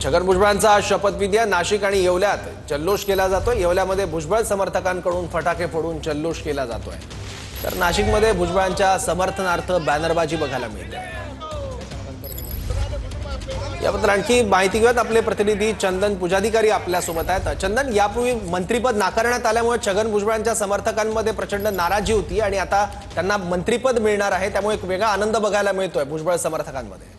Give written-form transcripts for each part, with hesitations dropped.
छगन भुजबळांचा शपथविधी नाशिक आणि येवल्यात जल्लोष केला जातोय। येवल्यामध्ये भुजबळ समर्थकांकडून फटाके फोडून जल्लोष केला जातोय, तर नाशिकमध्ये भुजबळांच्या समर्थनार्थ बॅनरबाजी बघायला मिळते। याबद्दल आणखी माहिती घेऊयात, आपले प्रतिनिधी चंदन पुजाधिकारी आपल्या सोबत आहेत। चंदन, यापूर्वी मंत्रिपद नाकारण्यात आल्यामुळे छगन भुजबळांच्या समर्थकांमध्ये प्रचंड नाराजी होती आणि आता त्यांना मंत्रिपद मिळणार आहे, त्यामुळे एक वेगळा आनंद बघायला मिळतोय भुजबळ समर्थकांमध्ये।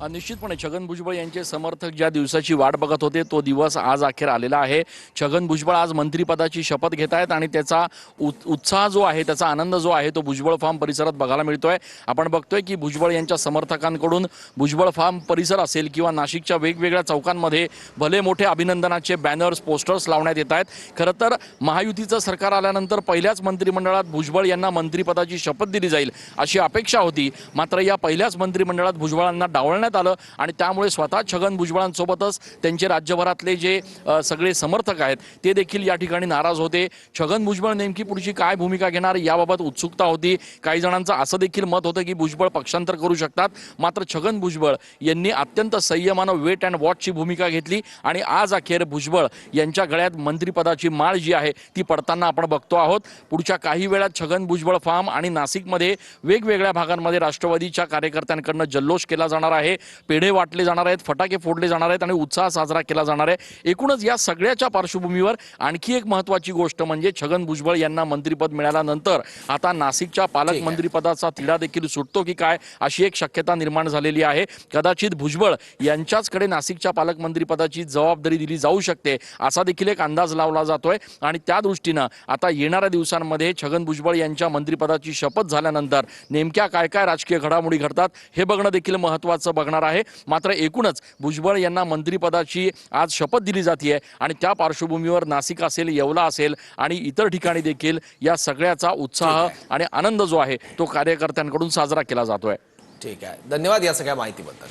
निश्चितपणे छगन भुजबळ यांचे समर्थक ज्या दिवसाची वाट बघत होते तो दिवस आज अखेर आलेला आहे। छगन भुजबळ आज मंत्रिपदाची शपथ घेत आहेत आणि त्याचा उत्साह जो आहे, त्याचा आनंद जो आहे तो भुजबळ फार्म परिसरात बघायला मिळतोय। आपण बघतोय की भुजबळ यांच्या समर्थकांकडून भुजबळ फार्म परिसर असेल किंवा नाशिकच्या वेगवेगळ्या चौकांमध्ये भले मोठे अभिनंदनाचे बॅनर्स, पोस्टर्स लावण्यात येत आहेत। खरं तर महायुतीचं सरकार आल्यानंतर पहिल्याच मंत्रिमंडळात भुजबळ यांना मंत्रिपदाची शपथ दिली जाईल अशी अपेक्षा होती, मात्र या पहिल्याच मंत्रिमंडळात भुजबळांना डावलण्यात आलं आणि त्यामुळे स्वतः छगन भुजबळांसोबतच त्यांचे राज्यभरातले जे सगळे समर्थक आहेत ते देखील या ठिकाणी नाराज होते। छगन भुजबळ नेमकी पुढची काय भूमिका घेणार याबाबत उत्सुकता होती। काही जणांचं असं देखील मत होतं की भुजबळ पक्षांतर करू शकतात, मात्र छगन भुजबळ यांनी अत्यंत संयमानं वेट अँड वॉचची भूमिका घेतली आणि आज अखेर भुजबळ यांच्या गळ्यात मंत्रिपदाची माळ जी आहे ती पडताना आपण बघतो आहोत। पुढच्या काही वेळात छगन भुजबळ फार्म आणि नाशिकमध्ये वेगवेगळ्या भागांमध्ये राष्ट्रवादीच्या कार्यकर्त्यांकडून जल्लोष केला जाणार आहे, पेढे वाटले जाणार आहेत, फटाके फोडले जाणार आहेत आणि उत्साह साजरा केला जाणार आहे। एकूणच या सगळ्याच्या पार्श्वभूमीवर आणखी एक महत्त्वाची गोष्ट म्हणजे छगन भुजबळ यांना मंत्रिपद मिळाल्यानंतर आता नाशिकच्या पालकमंत्रीपदाचा तिढा देखील सुटतो की काय अशी एक शक्यता निर्माण झालेली आहे। कदाचित भुजबळ यांच्याचकडे नाशिकच्या पालकमंत्रीपदाची जबाबदारी दिली जाऊ शकते असा देखील एक अंदाज लावला जातोय आणि त्या दृष्टीनं आता येणाऱ्या दिवसांमध्ये छगन भुजबळ यांच्या मंत्रिपदाची शपथ झाल्यानंतर नेमक्या काय काय राजकीय घडामोडी घडतात हे बघणं देखील महत्त्वाचं बघणार आहे। मात्र एकूणच भुजबळ यांना मंत्रिपदाची आज शपथ दिली जाते आणि त्या पार्श्वभूमीवर नाशिक असेल, येवला असेल आणि इतर ठिकाणी देखील या सगळ्याचा उत्साह आणि आनंद जो आहे तो कार्यकर्त्यांकडून साजरा केला जातोय। ठीक आहे, धन्यवाद या सगळ्या माहितीबद्दल।